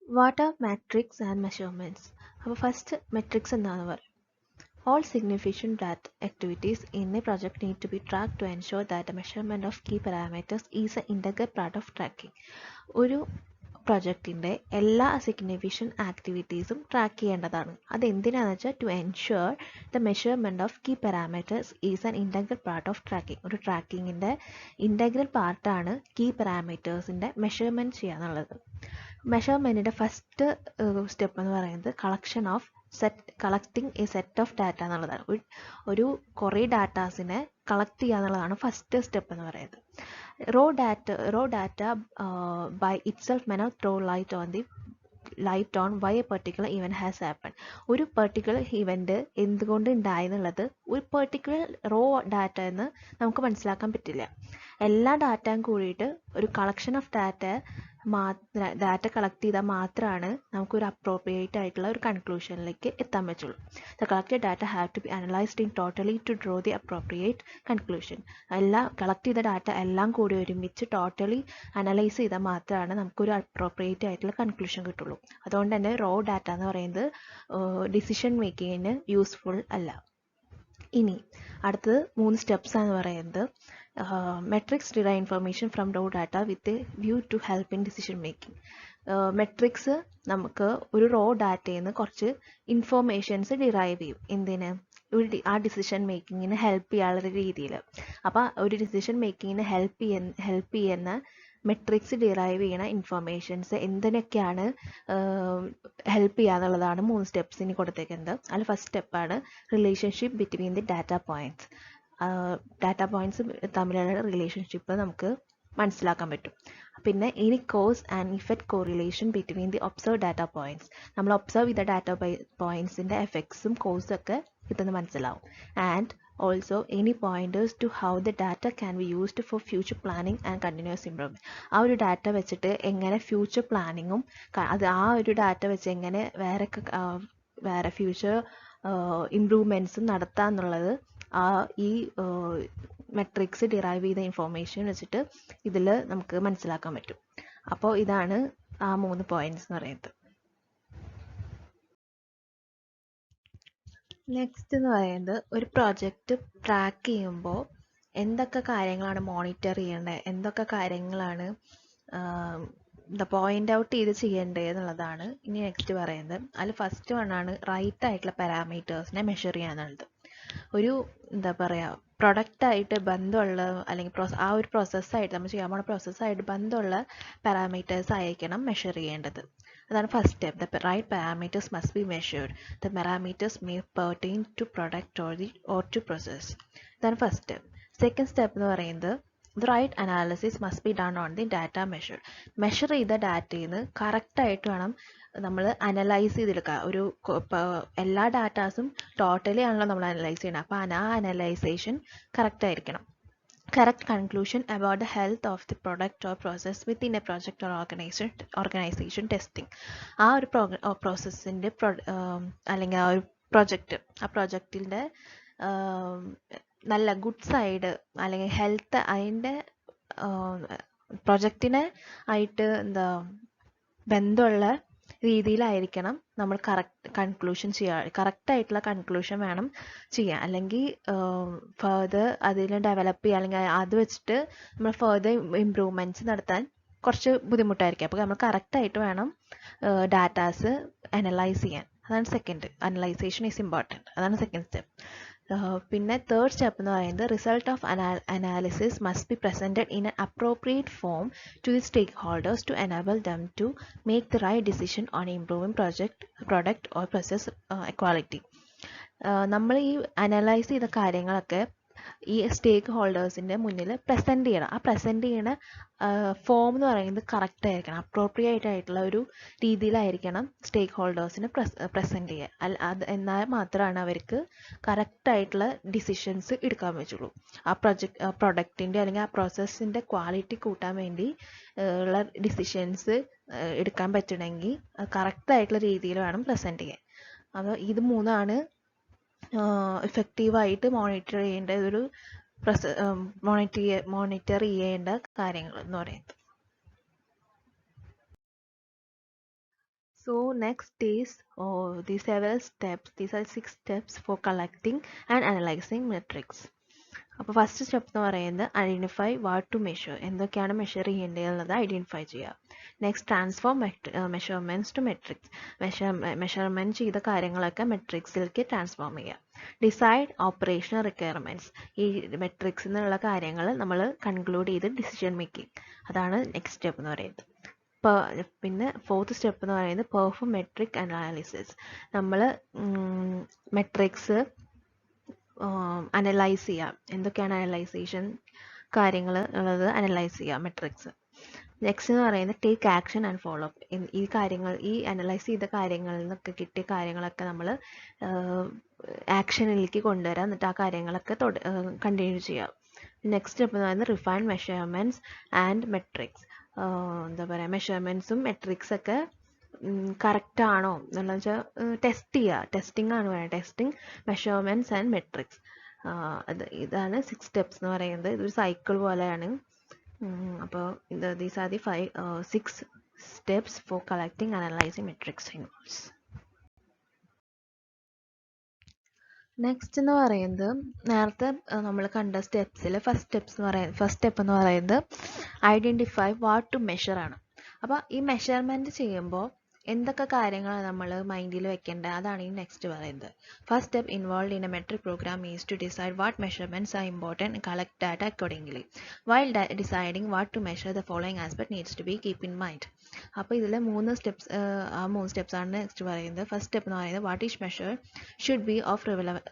What are metrics and measurements? അപ്പോൾ first matrix എന്താണെന്ന് പറയും. All significant data activities in a project need to be tracked to ensure that the measurement of key parameters is an integral part of tracking. ഒരു പ്രൊജക്റ്റിൻ്റെ എല്ലാ significant ആക്ടിവിറ്റീസും track ചെയ്യേണ്ടതാണ്. അതെന്തിനാണെന്ന് വെച്ചാൽ to ensure the measurement of key parameters is an integral part of tracking. ഒരു ട്രാക്കിങ്ങിൻ്റെ integral പാർട്ടാണ് key പാരാമീറ്റേഴ്സിൻ്റെ മെഷർമെൻറ്റ് ചെയ്യുക എന്നുള്ളത്. മെഷർമെൻറ്റിൻ്റെ ഫസ്റ്റ് സ്റ്റെപ്പ് എന്ന് പറയുന്നത് collecting a set of data എന്നുള്ളതാണ്. ഒരു കുറേ ഡാറ്റാസിനെ കളക്ട് ചെയ്യുക എന്നുള്ളതാണ് ഫസ്റ്റ് സ്റ്റെപ്പ് എന്ന് പറയുന്നത്. raw data by itself may not throw light on why a particular event has happened. ഒരു പെർട്ടിക്കുലർ ഇവൻറ്റ് എന്തുകൊണ്ട് ഉണ്ടായി എന്നുള്ളത് ഒരു പെർട്ടിക്കുലർ റോ ഡാറ്റ എന്ന് നമുക്ക് മനസ്സിലാക്കാൻ പറ്റില്ല. എല്ലാ ഡാറ്റയും കൂടിയിട്ട് ഒരു കളക്ഷൻ ഓഫ് ഡാറ്റ കളക്ട് ചെയ്താൽ മാത്രമാണ് നമുക്കൊരു അപ്രോപ്രിയേറ്റ് ആയിട്ടുള്ള ഒരു കൺക്ലൂഷനിലേക്ക് എത്താൻ പറ്റുള്ളൂ. The collected data have to be analysed in totally to draw the appropriate conclusion. Collect ചെയ്ത ഡാറ്റ എല്ലാം കൂടി ഒരുമിച്ച് ടോട്ടലി അനലൈസ് ചെയ്താൽ മാത്രമാണ് നമുക്കൊരു അപ്രോപ്രിയേറ്റ് ആയിട്ടുള്ള കൺക്ലൂഷൻ കിട്ടുള്ളൂ. അതുകൊണ്ട് തന്നെ റോ ഡാറ്റ എന്ന് പറയുന്നത് ഡിസിഷൻ മേക്കിങ്ങിന് യൂസ്ഫുൾ അല്ല. ഇനി അടുത്തത് 3 സ്റ്റെപ്സ് എന്ന് പറയുന്നത് metrics derive information from raw data with view to help in decision making. Metrics നമുക്ക് ഒരു റോ ഡാറ്റയിൽ നിന്ന് കുറച്ച് ഇൻഫോർമേഷൻസ് ഡിറൈവ് ചെയ്യും. എന്തിന്? ആ ഡിസിഷൻ മേക്കിങ്ങിന് ഹെൽപ്പ് ചെയ്യാനുള്ള രീതിയിൽ. അപ്പോൾ ഒരു ഡിസിഷൻ മേക്കിങ്ങിന് ഹെൽപ്പ് ചെയ്യുന്ന മെട്രിക്സ് ഡിറൈവ് ചെയ്യണ ഇൻഫർമേഷൻസ് എന്തിനൊക്കെയാണ് ഹെൽപ്പ് ചെയ്യുക എന്നുള്ളതാണ് 3 സ്റ്റെപ്സ് ഇനി കൊടുത്തേക്കുന്നത്. അതിൽ ഫസ്റ്റ് സ്റ്റെപ്പാണ് relationship between the data points. തമ്മിലുള്ള റിലേഷൻഷിപ്പ് നമുക്ക് മനസ്സിലാക്കാൻ പറ്റും. പിന്നെ ഇനി cause and effect correlation between the observe data points. നമ്മൾ ഒബ്സർവ് ചെയ്ത ഡാറ്റ പോയിൻറ്റ്സിൻ്റെ എഫക്ട്സും കോസും ഒക്കെ ഇതെന്ന് മനസ്സിലാവും. And also any pointers to how the data can be used for future planning and continuous improvement. ആ ഒരു ഡാറ്റ വെച്ചിട്ട് എങ്ങനെ ഫ്യൂച്ചർ പ്ലാനിങ്ങും ആ ഒരു ഡാറ്റ വെച്ച് എങ്ങനെ വേറെ ഫ്യൂച്ചർ ഇംപ്രൂവ്മെൻറ്റ്സും നടത്താമെന്നുള്ളത് ഈ മെട്രിക്സ് ഡിറൈവ് ചെയ്ത ഇൻഫോർമേഷൻ വെച്ചിട്ട് ഇതിൽ നമുക്ക് മനസ്സിലാക്കാൻ പറ്റും. അപ്പോൾ ഇതാണ് ആ 3 പോയിന്റ്സ് എന്ന് പറയുന്നത്. നെക്സ്റ്റ് എന്ന് പറയുന്നത് ഒരു പ്രോജക്റ്റ് ട്രാക്ക് ചെയ്യുമ്പോൾ എന്തൊക്കെ കാര്യങ്ങളാണ് മോണിറ്റർ ചെയ്യേണ്ടത്, എന്തൊക്കെ കാര്യങ്ങളാണ് പോയിന്റ് ഔട്ട് ചെയ്ത് ചെയ്യേണ്ടത് എന്നുള്ളതാണ് ഇനി നെക്സ്റ്റ് പറയുന്നത്. അതിൽ ഫസ്റ്റ് വണ്ണാണ് റൈറ്റ് ആയിട്ടുള്ള പാരാമീറ്റേഴ്സിനെ മെഷർ ചെയ്യാന്നുള്ളത്. ഒരു പ്രൊഡക്റ്റായിട്ട് ബന്ധമുള്ള അല്ലെങ്കിൽ ആ ഒരു പ്രോസസ്സായിട്ട് നമ്മൾ ചെയ്യാൻ പോകുന്ന പ്രോസസ്സായിട്ട് ബന്ധമുള്ള പാരാമീറ്റേഴ്സ് ആയിരിക്കണം മെഷർ ചെയ്യേണ്ടത്. അതാണ് first step. The right parameters must be measured. The parameters may pertain to product or to process. ഇതാണ് ഫസ്റ്റ് സ്റ്റെപ്പ്. സെക്കൻഡ് സ്റ്റെപ്പ് എന്ന് പറയുന്നത് the right analysis must be done on the data measure. Measure ചെയ്ത ഡാറ്റയിൽ നിന്ന് കറക്റ്റായിട്ട് വേണം നമ്മൾ analyse ചെയ്തെടുക്കുക. എല്ലാ ഡാറ്റാസും ടോട്ടലി ആണല്ലോ നമ്മൾ അനലൈസ് ചെയ്യണം. അപ്പോൾ ആ അനലൈസേഷൻ കറക്റ്റായിരിക്കണം. Correct conclusion about the health of the product or process within a project or organization testing. ആ ഒരു പ്രോസസ്സിൻ്റെ അല്ലെങ്കിൽ ആ ഒരു പ്രൊജക്റ്റിൻ്റെ നല്ല ഗുഡ് സൈഡ് അല്ലെങ്കിൽ ഹെൽത്ത് അതിൻ്റെ പ്രൊജക്റ്റിനെ ആയിട്ട് ബന്ധമുള്ള രീതിയിലായിരിക്കണം നമ്മൾ കറക്റ്റായിട്ടുള്ള കൺക്ലൂഷൻ വേണം ചെയ്യാൻ. അല്ലെങ്കിൽ ഫർദർ അതിൽ ഡെവലപ്പ് ചെയ്യുക അല്ലെങ്കിൽ അത് വെച്ചിട്ട് നമ്മൾ ഫർദർ ഇംപ്രൂവ്മെൻറ്റ്സ് നടത്താൻ കുറച്ച് ബുദ്ധിമുട്ടായിരിക്കും. അപ്പോൾ നമ്മൾ കറക്റ്റായിട്ട് വേണം ഡാറ്റാസ് അനലൈസ് ചെയ്യാൻ. അതാണ് സെക്കൻഡ്. Analysation is important. അതാണ് സെക്കൻഡ് സ്റ്റെപ്പ്. പിന്നെ തേർഡ് സ്റ്റെപ്പ് എന്ന് പറയുന്നത് result of analysis must be presented in an appropriate form to the stakeholders to enable them to make the right decision on improving product or process quality. നമ്മൾ ഈ analyse ചെയ്ത കാര്യങ്ങളൊക്കെ ഈ സ്റ്റേക്ക് ഹോൾഡേഴ്സിൻ്റെ മുന്നിൽ present ചെയ്യണം. ആ പ്രസൻറ്റ് ചെയ്യണ form എന്ന് പറയുന്നത് കറക്റ്റ് ആയിരിക്കണം. അപ്രോപ്രിയേറ്റ് ആയിട്ടുള്ള ഒരു രീതിയിലായിരിക്കണം സ്റ്റേക്ക് ഹോൾഡേഴ്സിന് പ്രസൻറ്റ് ചെയ്യുക. എന്നാൽ മാത്രമാണ് അവർക്ക് കറക്റ്റായിട്ടുള്ള ഡിസിഷൻസ് എടുക്കാൻ പറ്റുള്ളൂ. ആ പ്രൊഡക്റ്റിൻ്റെ അല്ലെങ്കിൽ ആ പ്രോസസ്സിൻ്റെ ക്വാളിറ്റി കൂട്ടാൻ വേണ്ടി ഉള്ള ഡിസിഷൻസ് എടുക്കാൻ പറ്റണമെങ്കിൽ കറക്റ്റായിട്ടുള്ള രീതിയിൽ വേണം പ്രസൻറ്റ് ചെയ്യാൻ. അപ്പോൾ ഇത് 3 എഫക്റ്റീവായിട്ട് മോണിറ്റർ ചെയ്യേണ്ട കാര്യങ്ങൾ എന്ന് പറയുന്നത്. So next is the several steps. These are 6 steps for collecting and analyzing metrics. അപ്പോൾ ഫസ്റ്റ് സ്റ്റെപ്പ് എന്ന് പറയുന്നത് ഐഡൻറ്റിഫൈ വാട്ട് ടു മെഷർ, എന്തൊക്കെയാണ് മെഷർ ചെയ്യേണ്ടതെന്നുള്ളത് ഐഡൻറ്റിഫൈ ചെയ്യുക. Next transform measurements to metrics, measurement ചെയ്ത കാര്യങ്ങളൊക്കെ മെട്രിക്സിലേക്ക് ട്രാൻസ്ഫോം ചെയ്യുക. ഡിസൈഡ് ഓപ്പറേഷണൽ റിക്വയർമെൻറ്റ്സ്, ഈ മെട്രിക്സിൽ നിന്നുള്ള കാര്യങ്ങൾ നമ്മൾ കൺക്ലൂഡ് ചെയ്ത് ഡിസിഷൻ മേക്കിംഗ്, അതാണ് നെക്സ്റ്റ് സ്റ്റെപ്പ് എന്ന് പറയുന്നത്. പിന്നെ ഫോർത്ത് സ്റ്റെപ്പ് എന്ന് പറയുന്നത് പെർഫോം മെട്രിക് അനാലിസിസ്, നമ്മൾ മെട്രിക്സ് അനലൈസ് ചെയ്യുക, എന്തൊക്കെയാണ് അനലൈസേഷൻ കാര്യങ്ങൾ ഉള്ളത് അനലൈസ് ചെയ്യുക മെട്രിക്സ്. നെക്സ്റ്റ് എന്ന് പറയുന്നത് take action and follow up, ഈ കാര്യങ്ങൾ, ഈ അനലൈസ് ചെയ്ത കാര്യങ്ങളിൽ നിന്നൊക്കെ കിട്ടിയ കാര്യങ്ങളൊക്കെ നമ്മൾ ആക്ഷനിലേക്ക് കൊണ്ടുവരാം, എന്നിട്ട് ആ കാര്യങ്ങളൊക്കെ കണ്ടിന്യൂ ചെയ്യുക. നെക്സ്റ്റ് സ്റ്റെപ്പ് എന്ന് പറയുന്നത് റിഫൈൻ മെഷർമെൻറ്റ്സ് ആൻഡ് മെട്രിക്സ്, എന്താ പറയുക, മെഷർമെൻറ്റ്സും മെട്രിക്സൊക്കെ കറക്റ്റ് ആണോ എന്നുള്ളത് വെച്ചാൽ ടെസ്റ്റ് ചെയ്യുക, ടെസ്റ്റിംഗ് ആണ് പറയുന്നത്, ടെസ്റ്റിംഗ് മെഷർമെൻറ്റ്സ് ആൻഡ് മെട്രിക്സ്. ഇതാണ് 6 സ്റ്റെപ്സ് എന്ന് പറയുന്നത്. ഇതൊരു സൈക്കിൾ പോലെയാണ്. അപ്പോൾ these are the 6 steps for collecting analysing matrix involves. Next എന്ന് പറയുന്നത് നേരത്തെ നമ്മൾ കണ്ട സ്റ്റെപ്സിൽ ഫസ്റ്റ് സ്റ്റെപ്പ് എന്ന് പറയുന്നത് ഐഡൻറ്റിഫൈ വാട്ട് ടു മെഷർ ആണ്. അപ്പോൾ ഈ മെഷർമെൻറ്റ് ചെയ്യുമ്പോൾ എന്തൊക്കെ കാര്യങ്ങളാണ് നമ്മൾ മൈൻഡിൽ വെക്കേണ്ടത്, അതാണ് ഈ നെക്സ്റ്റ് പറയുന്നത്. First step involve in a metric programme is to decide what measurements are important, collect data accordingly. While deciding what to measure the following aspect needs to be keep in mind. അപ്പോൾ ഇതിൽ 3 steps, ആ 3 സ്റ്റെപ്സാണ് next പറയുന്നത്. First step എന്ന് പറയുന്നത് what is measure should be of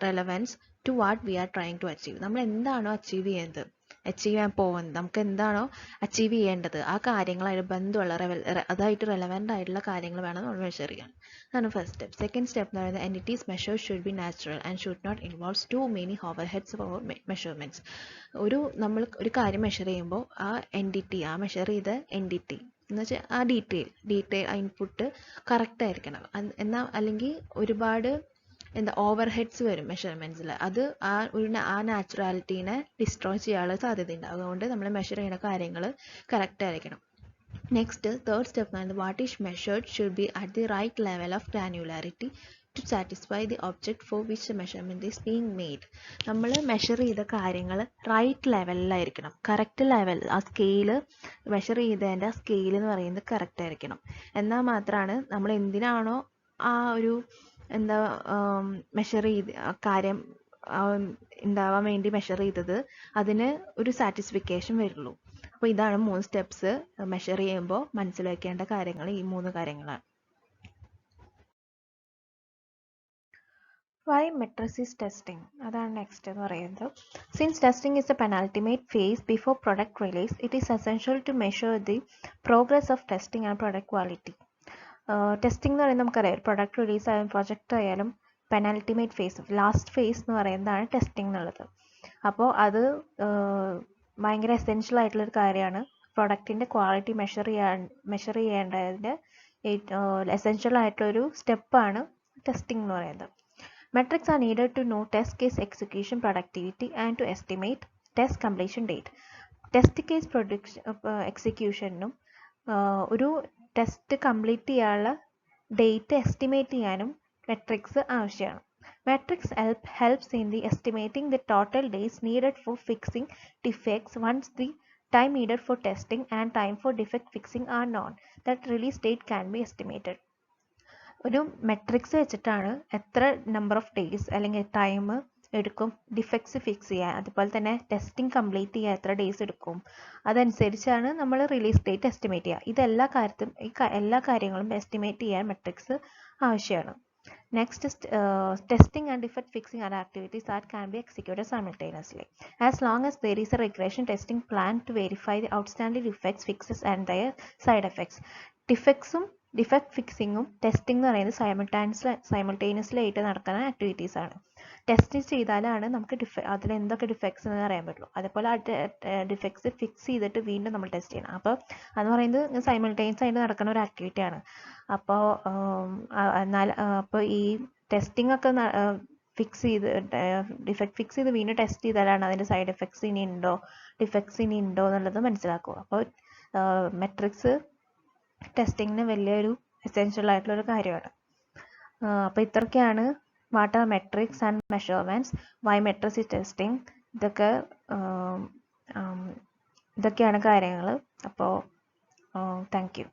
relevance to what we are trying to achieve. നമ്മൾ എന്താണോ achieve ചെയ്യുന്നത്, അച്ചീവ് ചെയ്യാൻ പോകുന്നത്, നമുക്ക് എന്താണോ അച്ചീവ് ചെയ്യേണ്ടത് ആ കാര്യങ്ങളായിട്ട് ബന്ധമുള്ള അതായിട്ട് റെലവൻ്റ് ആയിട്ടുള്ള കാര്യങ്ങൾ വേണം നമ്മൾ മെഷർ ചെയ്യാൻ. അതാണ് ഫസ്റ്റ് സ്റ്റെപ്പ്. സെക്കൻഡ് സ്റ്റെപ്പ് എന്ന് പറയുന്നത് entities measure should be natural and should not involves too many overheads for measurements. നമ്മൾ ഒരു കാര്യം മെഷർ ചെയ്യുമ്പോൾ ആ എൻറ്റിറ്റി, ആ മെഷർ ചെയ്ത എൻറ്റിറ്റി എന്ന് വെച്ചാൽ ആ ഡീറ്റെയിൽ ഇൻപുട്ട് കറക്റ്റ് ആയിരിക്കണം. എന്നാൽ അല്ലെങ്കിൽ ഒരുപാട് ഓവർ ഹെഡ്സ് വരും മെഷർമെൻറ്റ്സിൽ, അത് ആ നാച്ചുറാലിറ്റീനെ ഡിസ്ട്രോയ് ചെയ്യാനുള്ള സാധ്യതയുണ്ട്. അതുകൊണ്ട് നമ്മൾ മെഷർ ചെയ്യുന്ന കാര്യങ്ങൾ കറക്റ്റ് ആയിരിക്കണം. നെക്സ്റ്റ് തേർഡ് സ്റ്റെപ്പ് എന്ന് പറയുന്നത് what is measured should be at the right level of granularity to satisfy the object for which the measurement is being made. നമ്മൾ മെഷർ ചെയ്ത കാര്യങ്ങൾ റൈറ്റ് ലെവലിലായിരിക്കണം, കറക്റ്റ് ലെവൽ, ആ സ്കെയില് മെഷർ ചെയ്തതിൻ്റെ ആ scale എന്ന് പറയുന്നത് കറക്റ്റ് ആയിരിക്കണം. എന്നാൽ മാത്രമാണ് നമ്മൾ എന്തിനാണോ ആ ഒരു മെഷർ ചെയ്ത് കാര്യം ഉണ്ടാവാൻ വേണ്ടി മെഷർ ചെയ്തത് അതിന് ഒരു സാറ്റിസ്ഫിക്കേഷൻ വരുള്ളൂ. അപ്പോൾ ഇതാണ് 3 സ്റ്റെപ്സ് മെഷർ ചെയ്യുമ്പോൾ മനസ്സിൽ വെക്കേണ്ട കാര്യങ്ങൾ, ഈ 3 കാര്യങ്ങളാണ്. Why matrices testing? അതാണ് നെക്സ്റ്റ് എന്ന് പറയുന്നത്. Since testing is the penultimate phase before product release, it is essential to measure the progress of testing and product quality. Testing എന്ന് പറയുന്നത് നമുക്കറിയാം, പ്രൊഡക്റ്റ് റിലീസ് ആയാലും പ്രൊജക്റ്റ് ആയാലും പെനൽറ്റിമേറ്റ് ഫേസ്, ലാസ്റ്റ് ഫേസ് എന്ന് പറയുന്നതാണ് ടെസ്റ്റിംഗ് എന്നുള്ളത്. അപ്പോൾ അത് ഭയങ്കര എസെൻഷ്യൽ ആയിട്ടുള്ളൊരു കാര്യമാണ്. പ്രൊഡക്റ്റിൻ്റെ ക്വാളിറ്റി മെഷർ ചെയ്യേണ്ടതിൻ്റെ എസെൻഷ്യൽ ആയിട്ടുള്ളൊരു സ്റ്റെപ്പാണ് ടെസ്റ്റിംഗ് എന്ന് പറയുന്നത്. Metrics are needed to know test case execution productivity and to estimate test completion date. Test case എക്സിക്യൂഷനും ഒരു ടെസ്റ്റ് കംപ്ലീറ്റ് ചെയ്യാനുള്ള ഡേറ്റ് എസ്റ്റിമേറ്റ് ചെയ്യാനും മെട്രിക്സ് ആവശ്യമാണ്. Metrics helps in the estimating the total days needed for fixing defects once the time needed for testing and time for defect fixing are known. That release date can be estimated. ഒരു matrix വെച്ചിട്ടാണ് എത്ര number of days അല്ലെങ്കിൽ time എടുക്കും defects fix ചെയ്യാൻ, അതുപോലെ തന്നെ testing complete ചെയ്യാൻ എത്ര ഡേയ്സ് എടുക്കും, അതനുസരിച്ചാണ് നമ്മൾ റിലീസ് ഡേറ്റ് എസ്റ്റിമേറ്റ് ചെയ്യുക. എല്ലാ കാര്യങ്ങളും എസ്റ്റിമേറ്റ് ചെയ്യാൻ മെട്രിക്സ് ആവശ്യമാണ്. Next is testing and defect fixing are activities that can be executed simultaneously as long as there is a regression testing plan to verify the outstanding defects, fixes and their side effects. Defect ഫിക്സിങ്ങും testing എന്ന് പറയുന്നത് simultaneously ആയിട്ട് നടക്കുന്ന activities ആണ്. Test ചെയ്താലാണ് നമുക്ക് അതിൽ എന്തൊക്കെ ഡിഫക്ട്സ് എന്ന് അറിയാൻ പറ്റുള്ളൂ. അതേപോലെ ആ ഡിഫക്ട്സ് ഫിക്സ് ചെയ്തിട്ട് വീണ്ടും നമ്മൾ ടെസ്റ്റ് ചെയ്യണം. അപ്പോൾ അതെന്ന് പറയുന്നത് സൈമൾട്ടേനിയസ് ആയിട്ട് നടക്കുന്ന ഒരു ആക്ടിവിറ്റിയാണ്. അപ്പോൾ ഈ ടെസ്റ്റിംഗ് ഒക്കെ ഡിഫക്ട് ഫിക്സ് ചെയ്ത് വീണ്ടും ടെസ്റ്റ് ചെയ്താലാണ് അതിൻ്റെ സൈഡ് എഫക്ട്സ് ഡിഫക്ട്സ് ഇനി ഉണ്ടോ എന്നുള്ളത് മനസ്സിലാക്കുക. അപ്പോൾ മെട്രിക്സ് ടെസ്റ്റിങ്ങിന് വലിയൊരു എസെൻഷ്യൽ ആയിട്ടുള്ളൊരു കാര്യമാണ്. അപ്പോൾ ഇത്രയൊക്കെയാണ് what are metrics and measurements, why metrics testing, ഇതൊക്കെയാണ് കാര്യങ്ങൾ. അപ്പോൾ താങ്ക് യു.